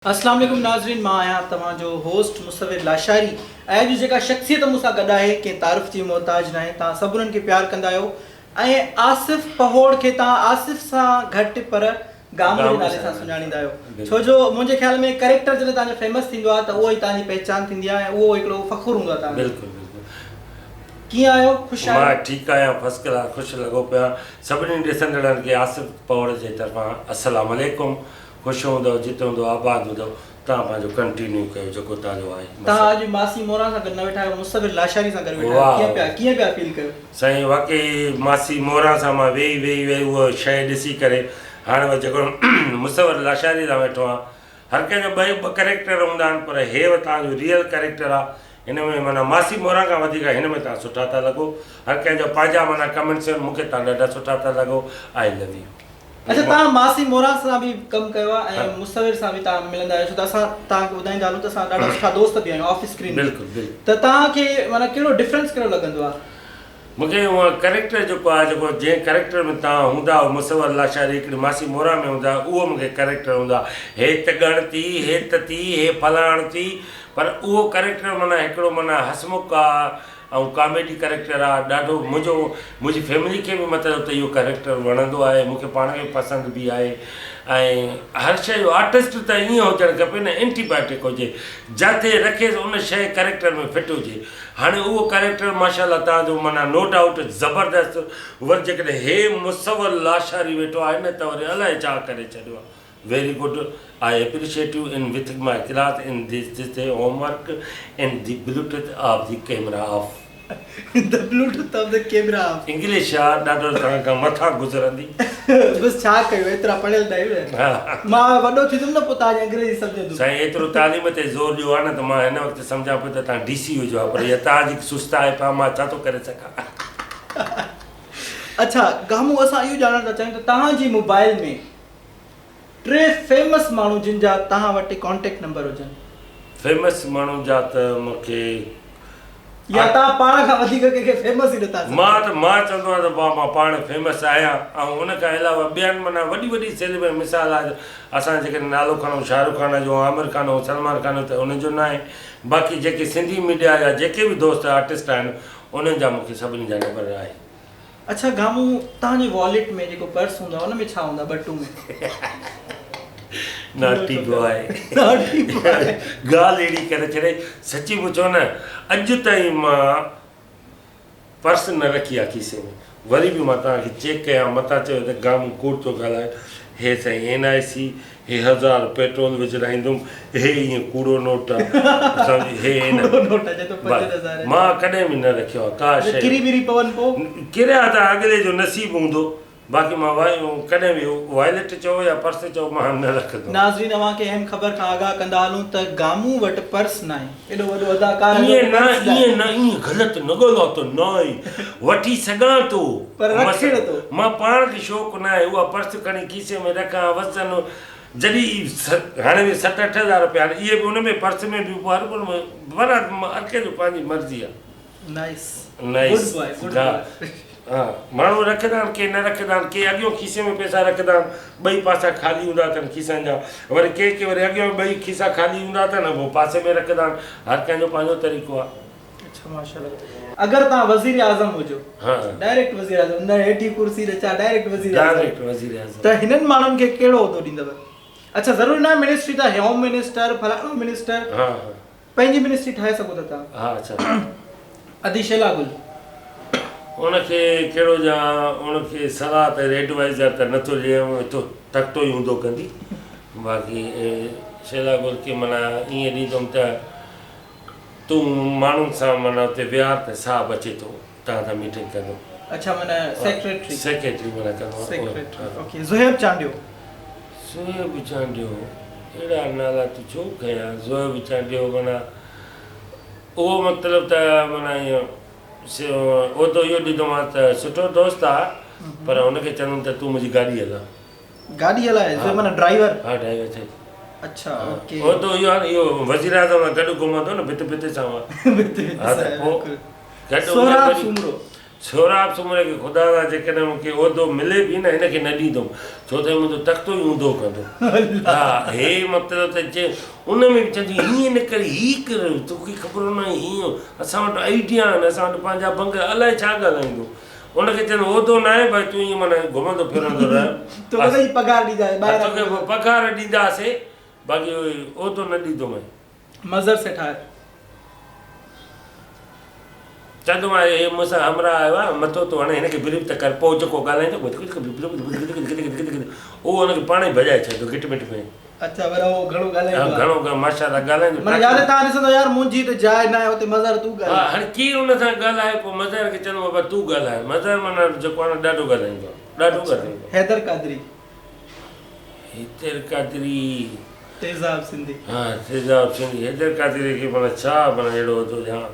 अस्सलाम वालेकुम नाज़रीन, मां आहियां तव्हां जो होस्ट मुसविर लाशारी। अॼु जेका शख़्सियत मूंसां गॾु आहे कंहिं तारीफ़ जी मोहताज न आहे। तव्हां सभु उन्हनि खे प्यार कंदा आहियो ऐं आसिफ़ पहोड़ खे तव्हां आसिफ़ सां घटि पर गामू जे नाले सां सुञाणींदा आहियो, छो जो मुंहिंजे ख़्याल में कैरेक्टर जॾहिं तव्हांजो फेमस थींदो आहे त उहो ई तव्हांजी पहचान थींदी आहे ऐं उहो हिकिड़ो फ़ख़ुरु हूंदो आहे तव्हांजो। बिल्कुलु बिल्कुलु। कीअं आहियो? ख़ुशि आहियो? मां ठीकु आहियां, फर्स्ट क्लास, ख़ुशि लॻो पिया। सभिनी ॾिसंदड़नि खे आसिफ़ पहोड़ जे तरफ़ां अस्सलाम वालेकुम। ख़ुशि हूंदव, जिते हूंदव, आबाद हूंदव। तव्हां पंहिंजो कंटिन्यू कयो जेको तव्हांजो आहे। तव्हां अॼु मासी मोरा सां गॾु न वेठा आहियो, मुसविर लाशारी सां गॾु वेठा आहियो, कीअं पिया फील कयो? साईं वाक़ई मासी मोरा सां मां वेही उहा शइ ॾिसी करे हाणे जेको मुसविर लाशारी सां वेठो आहे। हर कंहिंजो ॿ कैरेक्टर हूंदा आहिनि, पर हे तव्हांजो रियल कैरेक्टर आहे। हिन में माना मासी मोरा खां वधीक हिन में तव्हां सुठा था लॻो। हर कंहिंजो पंहिंजा माना कमेंट्स आहिनि, मूंखे तव्हां ॾाढा सुठा था लॻो। I love U. अच्छा, तव्हां मासी मोरा सां बि कमु कयो आहे ऐं मुसविर सां बि तव्हां मिलंदा आहियो, छो त असां तव्हांखे ॿुधाईंदा हलूं त असां ॾाढा सुठा दोस्त बि आहियूं ऑफ स्क्रीन। बिल्कुलु बिल्कुलु। त तव्हांखे माना कहिड़ो डिफरेंस कहिड़ो लॻंदो आहे? मूंखे उहा कैरेक्टर जेको आहे, जेको जंहिं कैरेक्टर में तव्हां हूंदा मुसविर लाशारी हिकिड़ी मासी मोरा में हूंदा, उहो मूंखे कैरेक्टर हूंदा। हे त ॻण थी, हे त थी, हे फलाण थी, पर उहो कैरेक्टर माना हिकिड़ो माना हसमुख आहे ऐं कॉमेडी कैरेक्टर आहे। ॾाढो मुंहिंजी फैमिली खे बि मतिलबु त इहो कैरेक्टर वणंदो आहे, मूंखे पाण खे पसंदि बि आहे। ऐं हर शइ जो आर्टिस्ट त ईअं हुजणु खपे न, एंटीबायोटिक हुजे, जिथे रखे उन शइ कैरेक्टर में फिट हुजे। हाणे उहो कैरेक्टर माशाल्लाह तव्हांजो माना नो डाउट ज़बरदस्त। वरी जेकॾहिं हे मुसविर लाशारी वेठो आहे न, त वरी अलाए छा करे छॾियो आहे। Very good. I appreciate you in with my class in this homework in the Bluetooth of the camera off. The Bluetooth of the camera off English आहे ॾाढो तव्हां खां मथां गुज़रंदी। बस छा कयो, एतिरा पढ़ियल न आहियूं। मां वॾो थींदुमि न पोइ तव्हांजी अंग्रेजी सम्झंदुमि। साईं एतिरो तालीम ते ज़ोर ॾियो आहे न, त मां हिन वक़्तु सम्झां पियो त तव्हां DC हुजो आहे, पर इहा तव्हांजी सुस्ता आहे, पर मां छा थो करे सघां। अच्छा गामू, असां इहो ॼाणणु था चाहियूं त तव्हांजी मोबाइल में 3 फेमस माण्हू जिन जा तव्हां वटि कॉन्टेक्ट नंबर हुजनि। फेमस माण्हू जा त मूंखे या तव्हां पाण खां वधीक कंहिंखे फेमस ई नथा सम्झो? मां चवंदो आहियां त मां पाण फेमस आहियां। ऐं उन खां अलावा ॿियनि माना वॾी सेलिब्रिटी मिसाल आहे, असां जेके नालो खणूं शाहरुख़ खान जो, आमिर खान जो, सलमान खान त उनजो न आहे। बाक़ी जेके सिंधी मीडिया जा जेके बि दोस्त आर्टिस्ट आहिनि, उन्हनि जा मूंखे सभिनी जा नंबर आहे। अच्छा गामू, तव्हांजे वॉलेट में जेको पर्स हूंदो आहे उन में छा हूंदो आहे? बटू में नाटी बॉय। ॻाल्हि अहिड़ी करे छॾे, सची पुछो न, अॼु ताईं मां पर्स न रखी आहे खीसे में। वरी बि मां तव्हांखे चेक कयां, मथां चयो त गामू कूड़ थो ॻाल्हाए। हे साईं NIC, हे 1000 पेट्रोल विझराईंदुमि, हे ईअं कूड़ो नोट आहे, हे मां कॾहिं बि न रखियो आहे का शइ। किरिया त अॻिले जो नसीबु हूंदो, बाक़ी मां कॾहिं बि वॉलेट चओ या पर्स चओ मां न रखंदो। नाज़रीन, अवांखे अहम ख़बर खां आगाह कंदा हलूं त गामू वटि पर्स न आहे। एॾो वॾो अदाकार ईअं ग़लति न ॻाल्हि आहे त न आहे, वठी सघां थो पर रखे नथो। मां पाण खे शौक़ु न आहे उहा पर्स खणी खीसे में रखां वज़न। जॾहिं हाणे बि 7-8 हज़ार रुपया इहे बि उन में पर्स में बि हर कंहिंजो पंहिंजी मर्ज़ी आहे। नाइस। हा, माण्हू रखंदा आहिनि, के न रखंदा आहिनि, के अॻियों खीसे में पैसा रखंदा आहिनि, ॿई पासा ख़ाली हूंदा अथनि खीसनि जा। वरी के वरी अॻियों ॿई खीसा ख़ाली हूंदा अथनि, पोइ पासे में रखंदा आहिनि। हर कंहिंजो पंहिंजो तरीक़ो आहे। अच्छा माशाल्लाह। अगर तव्हां वज़ीर आज़म हुजो, डायरेक्ट वज़ीर आज़म, न हेठी कुर्सी रचा, डायरेक्ट वज़ीर आज़म, त हिननि माण्हुनि खे कहिड़ो उहिदो ॾींदव? अच्छा, ज़रूरी न मिनिस्ट्री त होम मिनिस्टर, फलाणो मिनिस्टर, पंहिंजी मिनिस्ट्री ठाहे सघो था तव्हां। हा, अच्छा। अदीशेला गुल उनखे कहिड़ो जा, उनखे सलाह त एडवाइज़र त नथो ॾिए, तो तकतो ई हूंदो कंदी। बाक़ी शेला गुल खे माना ईअं ॾींदुमि त तूं माण्हुनि सां माना उते विया त साहु अचे थो, तव्हां सां मीटिंग कंदो। अच्छा, माना सेक्रेटरी माना कंदो। ओके। ज़ुहैब चांडियो अहिड़ा नाला तूं छो खयां? ज़ुहैब चांडियो माना उहो मतिलबु त माना ईअं उहिदो इहो ॾींदोमांसि त सुठो दोस्त आहे, पर हुनखे चवंदुमि त तूं मुंहिंजी गाॾी हलाए। माना ड्राइवर? हा, ड्राइवर थिए। अच्छा, ओके। उहिदो इहो आहे, इहो वज़ीर आज़म गॾु घुमंदो न भित सां। सोराब सुमरे खे ख़ुदा सां जेकॾहिं मूंखे उहिदो मिले बि न हिनखे न ॾींदुमि छो त मुंहिंजो तख़्तो ई ऊंधो कंदो हा हे मतिलबु त चए उन में बि चवंदी हीअं न कर हीअ कर तोखे ख़बर न आहे हीअं असां वटि आइडिया आहिनि असां वटि पंहिंजा बंग अलाए छा ॻाल्हाईंदो उनखे चवंदो उहिदो न आहे भई तूं ईअं माना घुमंदो फिरंदो रह तोखे पघार ॾींदा तोखे पघार ॾींदासीं बाक़ी उहिदो न ॾींदोमांइ मज़र से ठाहे चवंदो मां हे मूंसां हमरा आयो आहे मथो थो हाणे हिनखे ब्रीफ त कर पोइ जेको ॻाल्हाईंदो उहो हुनखे पाण ई भॼाए छॾींदो गिट मिट में अच्छा पर वो घणो ॻाल्हाईंदो घणो माशाल्लाह ॻाल्हाईंदो माना याद तव्हां ॾिसंदो यार मुंहिंजी त जाइ न आहे हुते मज़र तूं हा ॻाल्हाए हाणे केरु हुन सां ॻाल्हाए पोइ मज़र खे चवंदो बाबा तूं ॻाल्हाए मज़र माना जेको आहे ॾाढो ॻाल्हाईंदो आहे ॾाढो ॻाल्हाईंदो हैदर कादरी हैदर कादरी तेज़ाब सिंधी हा तेज़ाब सिंधी हैदर कादरी खे माना छा माना अहिड़ो थो ॼाण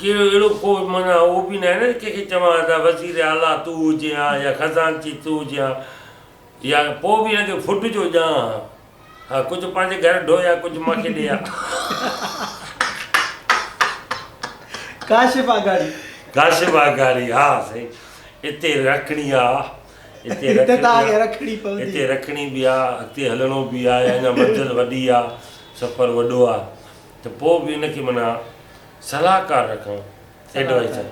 कहिड़ो अहिड़ो को माना उहो बि न आहे न कंहिंखे चवां त वज़ीर आला तूं हुजे हा या ख़ज़ानची तूं हुजे हा या पोइ बि हिनखे फुट जो ॼाण हा कुझु पंहिंजे घर ढोया कुझु मूंखे ॾे हा काशिफ आगाड़ी काशिफ आगाड़ी हा सही हिते रखणी आहे हिते रखणी पवंदी हिते रखणी बि आहे अॻिते हलणो बि आहे अञा मंज़िल वॾी आहे सफ़र वॾो आहे त पोइ बि हिनखे माना सलाहकार रखूं एडवाइज़र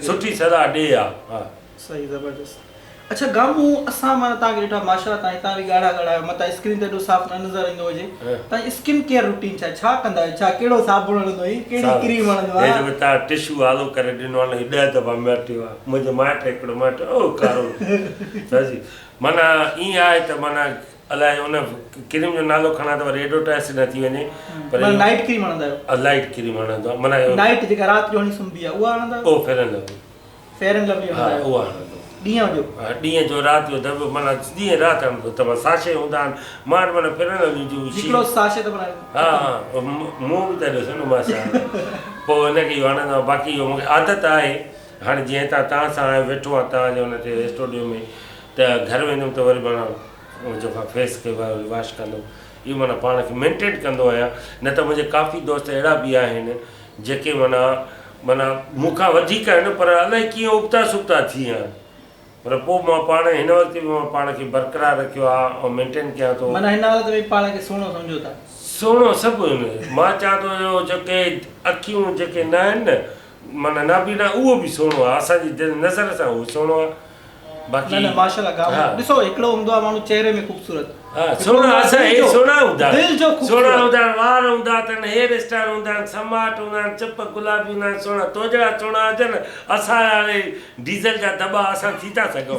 सुठी सलाह ॾे हा हा सही ज़बरदस्त अच्छा गामू असां माना तव्हांखे ॾिठा माशाल्लाह तव्हां बि ॻाढ़ा ॻाढ़ा मथां स्क्रीन ते एॾो साफ़ न नज़र ईंदो हुजे तव्हां स्किन केयर रूटीन छा कंदा आहियो छा कहिड़ो साबुण हणंदो आहे कहिड़ी क्रीम हणंदो आहे हे तव्हां टिशू आलो करे ॾिनो आहे 10 दफ़ा मटियो आहे मुंहिंजो माइट हिकिड़ो माइट ओ कारो जी माना ईअं आहे त माना अलाए उन क्रीम जो नालो खणा त वरी एडवर्टाइज़ न थी वञे पर नाइट क्रीम हणंदा आहियो लाइट क्रीम हणंदो आहे माना नाइट जेका राति जो हणी सुम्ही आहे उहा हणंदा आहियो ओ फेयर एंड लवली हणंदा आहियो उहा हणंदो ॾींहं जो हा ॾींहं जो राति जो दॿो माना ॾींहं राति हणंदो त साशे हूंदा आहिनि मां वटि माना फेयर एंड लवली जो हिकिड़ो साशे त हा मूं बि त ॾिसो न मां छा पोइ हिनखे इहो हणंदो आहे बाक़ी इहो मूंखे आदत आहे हाणे जीअं तव्हां सां वेठो आहे तव्हांजे हुन ते स्टूडियो में त घर वेंदुमि त वरी माना जेका फेस खे वॉश कंदो इहो माना पाण खे मेंटेन कंदो आहियां न त मुंहिंजे काफ़ी दोस्त अहिड़ा बि आहिनि जेके माना मूंखां वधीक आहिनि पर अलाए कीअं उबता सुबता थी विया आहिनि पर पोइ मां पाण हिन वक़्तु बि मां पाण खे बरक़रार रखियो आहे ऐं मेंटेन कयां थो माना हिन हालत में पाण खे सुहिणो सम्झो था सुहिणो सभु आहिनि मां चवां थो जेके अखियूं जेके न आहिनि न माना नाबीना उहो बि सुहिणो आहे असांजी नज़र सां उहो सुहिणो आहे बाक़ी न माशाल्लाह ॾिसो हिकिड़ो हूंदो आहे माण्हू चेहरे में ख़ूबसूरत हा सुहिणा असां हे सुहिणा हूंदा दिलि जो सुहिणा हूंदा आहिनि वार हूंदा अथनि हेयर स्टाइल हूंदा आहिनि समाट हूंदा आहिनि चप गुलाबी हूंदा आहिनि सुहिणा तो जहिड़ा सुहिणा हुजनि असां हाणे डीज़ल जा दॿा असां थी था सघूं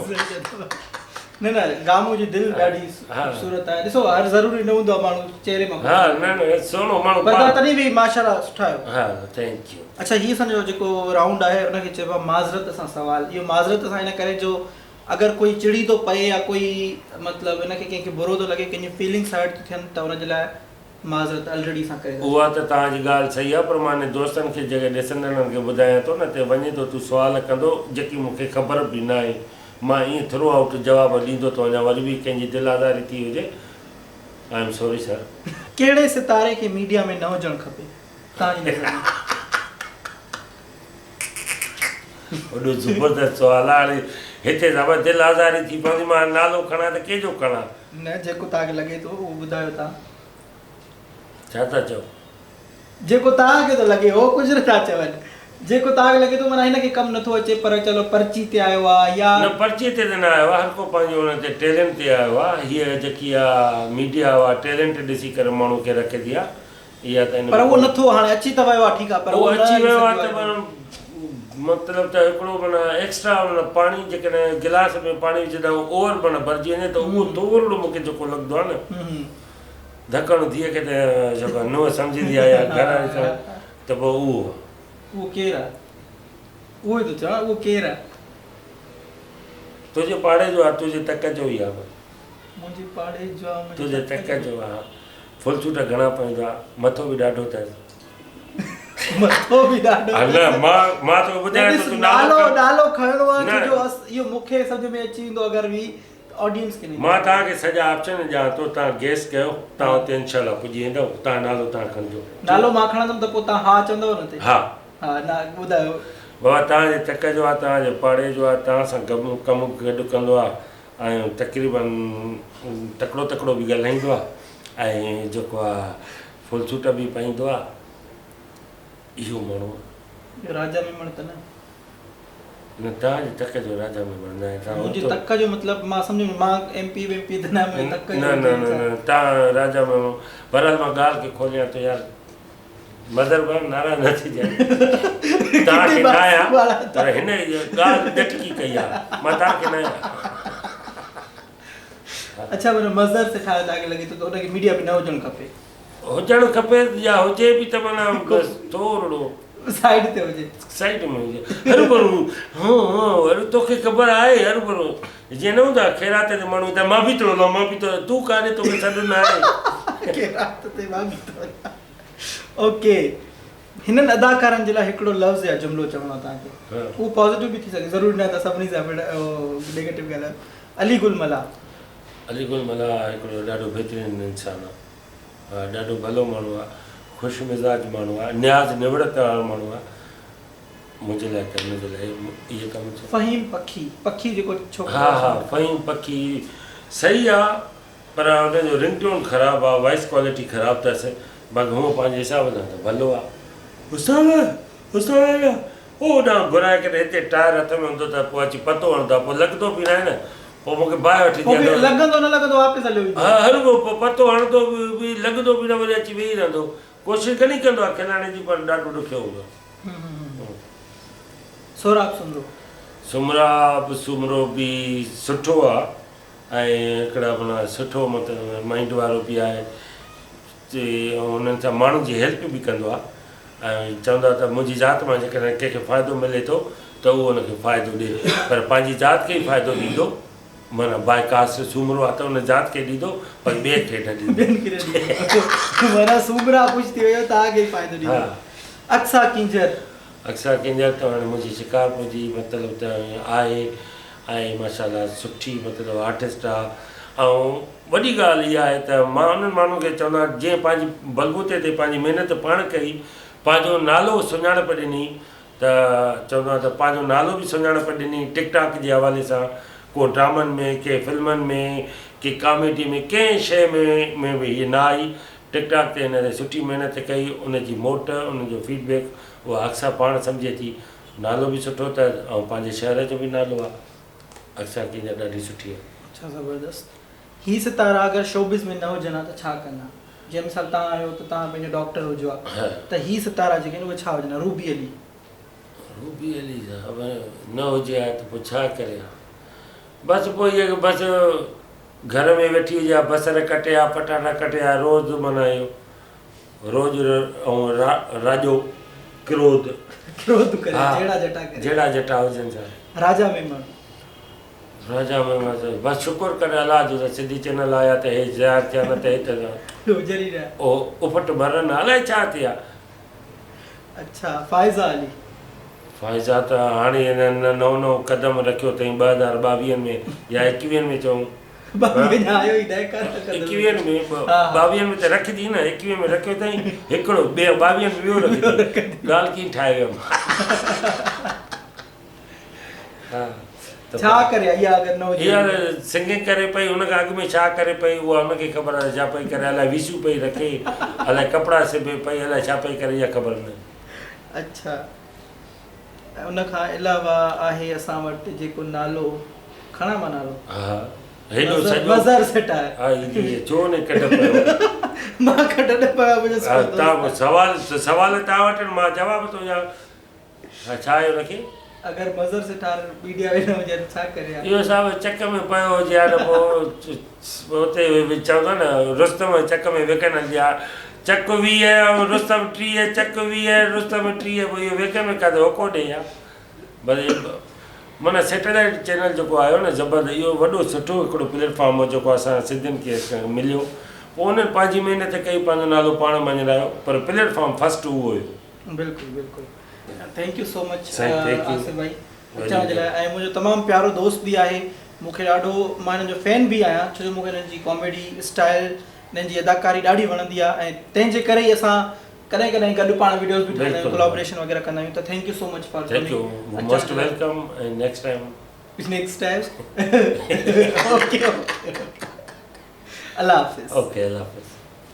न गामू जी दिलि ॾाढी ख़ूबसूरत आहे ॾिसो हर ज़रूरी न हूंदो आहे माण्हू चेहरे मां हा न सुहिणो माण्हू पर तॾहिं बि माशाल्लाह सुठा आहियो हा थैंक यू अच्छा हीअ असांजो जेको राउंड आहे हुनखे चइबो आहे माज़रत सां सवाल इहो माज़रत सां हिन करे जो अगरि कोई चिड़ी थो पए या कोई मतिलबु हिनखे कंहिंखे बुरो थो लॻे कंहिंजी फीलिंग्स हर्ट थी थियनि त हुनजे लाइ माज़रत ऑलरेडी सां करे उहा त तव्हांजी ॻाल्हि सही आहे पर मां दोस्तनि खे जेके ॾिसंदड़नि खे ॿुधायां थो न त वञे थो तूं सुवाल कंदो जेकी मूंखे ख़बर बि न आहे मां ईअं थ्रू आउट जवाबु ॾींदो थो वञा वरी बि कंहिंजी दिलि आज़ारी थी हुजे आई एम सॉरी सर कहिड़े सितारे खे मीडिया में न हुजणु खपे तव्हांजी नज़र में वॾो ज़बरदस्त सुवालु आहे हाणे हिते दिलि आज़ारी थी पवंदी मां नालो खणा त कंहिंजो खणा न जेको तव्हांखे लॻे थो उहो ॿुधायो तव्हां छा था चओ जेको तव्हांखे थो लॻे उहो कुझु नथा चवनि जेको तव्हांखे लॻे थो माना हिनखे कमु नथो अचे पर चलो पर्ची ते आयो आहे या न पर्ची ते त न आयो आहे हर को पंहिंजो हुन ते टैलेंट ते आयो आहे हीअ जेकी आहे मीडिया आहे टैलेंट ॾिसी करे माण्हू खे रखे थी आहे इहा त पर उहो नथो हाणे अची त वियो आहे ठीकु आहे पर उहो अची वियो आहे त मतिलबु त हिकिड़ो माना एक्स्ट्रा माना पाणी जेकॾहिं गिलास में पाणी विझंदा ओवर माना भरिजी वञे त उहो थोरो मूंखे जेको लॻंदो आहे न धकण धीअ खे त जेको नुंहुं सम्झंदी आहे या घर त पोइ उहो केरु आहे उहो ई थो चवां उहो केरु आहे तुंहिंजे पाड़े जो आहे तुंहिंजे तक जो ई आहे मुंहिंजे पाड़े जो आहे तुंहिंजे तक जो आहे फुल सूट घणा पवंदा मथो बि ॾाढो अथसि मथो बि ॾाढो मां तो ॿुधायां थो नालो खणणो आहे जो इहो मूंखे सम्झ में अची वेंदो अगरि बि ऑडियंस खे मां तव्हांखे सॼा ऑप्शन ॾियां थो तव्हां गेस कयो तव्हां हुते इंशाल्लाह पुॼी वेंदव तव्हां नालो तव्हां खणिजो नालो मां खणंदुमि त पोइ तव्हां हा चवंदव न ते हा हा न ॿुधायो बाबा तव्हांजे चक जो आहे, तव्हांजे पाड़े जो आहे, तव्हां सां कमु गॾु कंदो आहे ऐं तक़रीबन तकिड़ो तकिड़ो बि ॻाल्हाईंदो आहे ऐं जेको आहे फुल सूट बि पाईंदो आहे। इहो माण्हू राजा में मण त न न तव्हांजे तक जो राजा में न आहे। मुंहिंजे तक जो मतिलबु मां सम्झो मां MP वेमपी त न मुंहिंजे तक न न न तव्हां राजा में बहरहाल मां ॻाल्हि खे खोलियां त यार मदर बार नाराज़ न थी जाए तव्हांखे न आहियां पर हिन ॻाल्हि डटकी कई आहे मां तव्हांखे न आहियां। अच्छा पर मज़र से ठाहे तव्हांखे लॻे थो त हुनखे मीडिया बि न हुजणु खपे? हुजणु खपे या हुजे बि त माना बसि थोरो साइड ते हुजे, साइड में हुजे हरू भरू। हरू तोखे ख़बर आहे हरू भरू जीअं न हूंदो आहे ख़ैरात ते माण्हू त मां बि थो वञा मां बि थो, तूं काॾे तोखे सॾु न आहे ख़ैरात ते मां बि थो वञा। ओके, हिननि अदाकारनि जे लाइ हिकिड़ो लफ़्ज़ या जुमिलो चवणो आहे तव्हांखे, उहो पॉज़िटिव बि थी सघे, ज़रूरी न त सभिनी सां नेगेटिव ॻाल्हायो। अली गुल मला। अली गुल मला हिकिड़ो ॾाढो बहितरीनु इंसानु आहे, ॾाढो भलो माण्हू आहे, ख़ुशि मिज़ाज माण्हू आहे, न्याज़ निवड़त वारो माण्हू आहे। मुंहिंजे लाइ त हुनजे लाइ इहे कमु फ़हीम पखी, पखी जेको छोकिरो, हा हा फ़हीम पखी सही आहे पर हुनजो रिंगटोन ख़राबु आहे, वॉइस क्वालिटी ख़राबु अथसि, बाक़ी हूअं पंहिंजे हिसाब सां त भलो आहे। उस्ताद ओ ॾांहुं घुराए करे हिते टायर हथ में हूंदो त पोइ अची पतो हणंदो आहे, पोइ लॻंदो बि न आहे न, पोइ मूंखे बाहि वठी ॾींदो, लॻंदो न लॻंदो वापसि हलियो वेंदो। हा हर पोइ पतो हणंदो बि लॻंदो बि न, वरी अची वेही रहंदो, कोशिशि घणी कंदो आहे खिलाइण जी पर ॾाढो ॾुखियो हूंदो आहे। सोराब सुमरो, सुमराब सुमरो बि सुठो आहे ऐं हिकिड़ा माना सुठो मतिलबु माइंड वारो बि आहे, हुननि सां माण्हुनि जी हेल्प बि कंदो आहे ऐं चवंदो आहे त मुंहिंजी ज़ात मां जेकॾहिं कंहिंखे फ़ाइदो मिले थो त उहो हुनखे फ़ाइदो ॾिए, पर पंहिंजी ज़ात खे ई फ़ाइदो ॾींदो, माना बाइकास्ट सूमरो आहे त हुन ज़ात खे ॾींदो पर ॿिए खे न ॾींदो। माना सूमरा ख़ुशि थी वियो तव्हांखे ई फ़ाइदो ॾींदो। अक्सा किंजर, अक्सा किंजर त हाणे मुंहिंजी शिकारपुर जी मतिलबु त आहे ऐं माशाल्लाह सुठी मतिलबु आर्टिस्ट आहे। ऐं वॾी ॻाल्हि इहा आहे त मां उन्हनि माण्हुनि खे चवंदो आहियां जीअं पंहिंजी बलबूते ते पंहिंजी महिनत पाण कई, पंहिंजो नालो सुञाणप ॾिनी, त चवंदो आहे त पंहिंजो नालो बि सुञाणप ॾिनी टिकटॉक जे हवाले सां, को ड्रामनि में, के फिल्मनि में, के कॉमेडी में, कंहिं शइ में बि इहे न आई, टिकटॉक ते हिन ते सुठी महिनत कई, उनजी मोट उनजो फीडबैक उहा अक्सा पाण सम्झे थी, नालो बि सुठो अथसि ऐं पंहिंजे शहर जो बि नालो आहे, अक्सा किंजर ॾाढी सुठी आहे। अच्छा ज़बरदस्त। ही सितारा अगरि शोबिज़ में न हुजनि हा त छा कंदा? जीअं मिसाल तव्हां आहियो त तव्हां पंहिंजो डॉक्टर हुजो आहे, त ही सितारा जेके आहिनि उहे छा हुजनि? रूबी अली, रूबी अली न हुजे हा त पोइ छा करे, बसि पोइ इहे बसि घर में वेठी हुजे हा, बसर कटिया पटाटा कटिया रोज़ु माना इहो रोज़ु ऐं राजो क्रोध करे, जहिड़ा जटा करे, जहिड़ा जटा हुजनि छा। राजा में माण्हू, राजा में बसि शुकुर करे अलाह जो त सिंधी चैनल आया त हे ज़ाहिर थिया, न त हे त गुज़री रहिया, ओ उफट भरनि अलाए छा थिया। अच्छा फ़ाइज़ा अली, फ़ाइज़ा त हाणे नओं क़दम रखियो अथई 2022 में या 21 में चऊं, 21 में 22 में त रखी न, 21 में रखियो अथई हिकिड़ो, 22 में ॿियो रखी, ॻाल्हि कीअं ठाहे वियुमि। हा छा करे इहा अगरि न हुजे, इहा सिंगिंग करे पई, हुन खां अॻु में छा करे पई उहा हुनखे ख़बर आहे, छा पई करे, अलाए विसूं पई रखे, अलाए कपिड़ा सिबे पई, अलाए छा पई करे, इहा ख़बर न। अच्छा, उन खां अलावा आहे असां वटि जेको नालो खणा मां नालो, हा हेॾो सॼो मज़र सेट आहे, हा इहे छो न कढ पियो मां कढ पियो मुंहिंजो तव्हां सवाल तव्हां वटि मां जवाब थो ॾियां, छा आहे हुनखे अगर मज़र से ठार मीडिया में न हुजे छा करे इहो साहब चक में पियो हुजे या न पोइ हुते चवंदो न रुस्तम चक में विकण हलिया चक 20 ऐं रुस्तम 30 चक 20 रुस्तम 30 पोइ इहो विकण में काथे होको ॾे या भले माना सैटेलाइट चैनल जेको आयो न ज़बरदस्त इहो वॾो सुठो हिकिड़ो प्लेटफॉर्म हो जेको असां सिंधियुनि खे मिलियो पोइ उन्हनि पंहिंजी महिनत कई पंहिंजो नालो पाण मञायो पर प्लेटफॉर्म फस्ट उहो हुयो। बिल्कुलु बिल्कुलु thank you so much Asif भाई अचण जे लाइ ऐं मुंहिंजो तमामु प्यारो दोस्त बि आहे मूंखे ॾाढो मां हिननि जो फैन बि आहियां छो जो मूंखे हिननि जी कॉमेडी स्टाइल हिननि जी अदाकारी ॾाढी वणंदी आहे ऐं तंहिंजे करे ई असां कॾहिं कॾहिं गॾु पाण वीडियोस बि ठाहींदा आहियूं, बिल्कुलु। कोलैबोरेशन वग़ैरह कंदा आहियूं, त thank you so much for thank you most welcome and next time next time okay अल्लाह हाफिज़। ओके अल्लाह हाफ़िज़।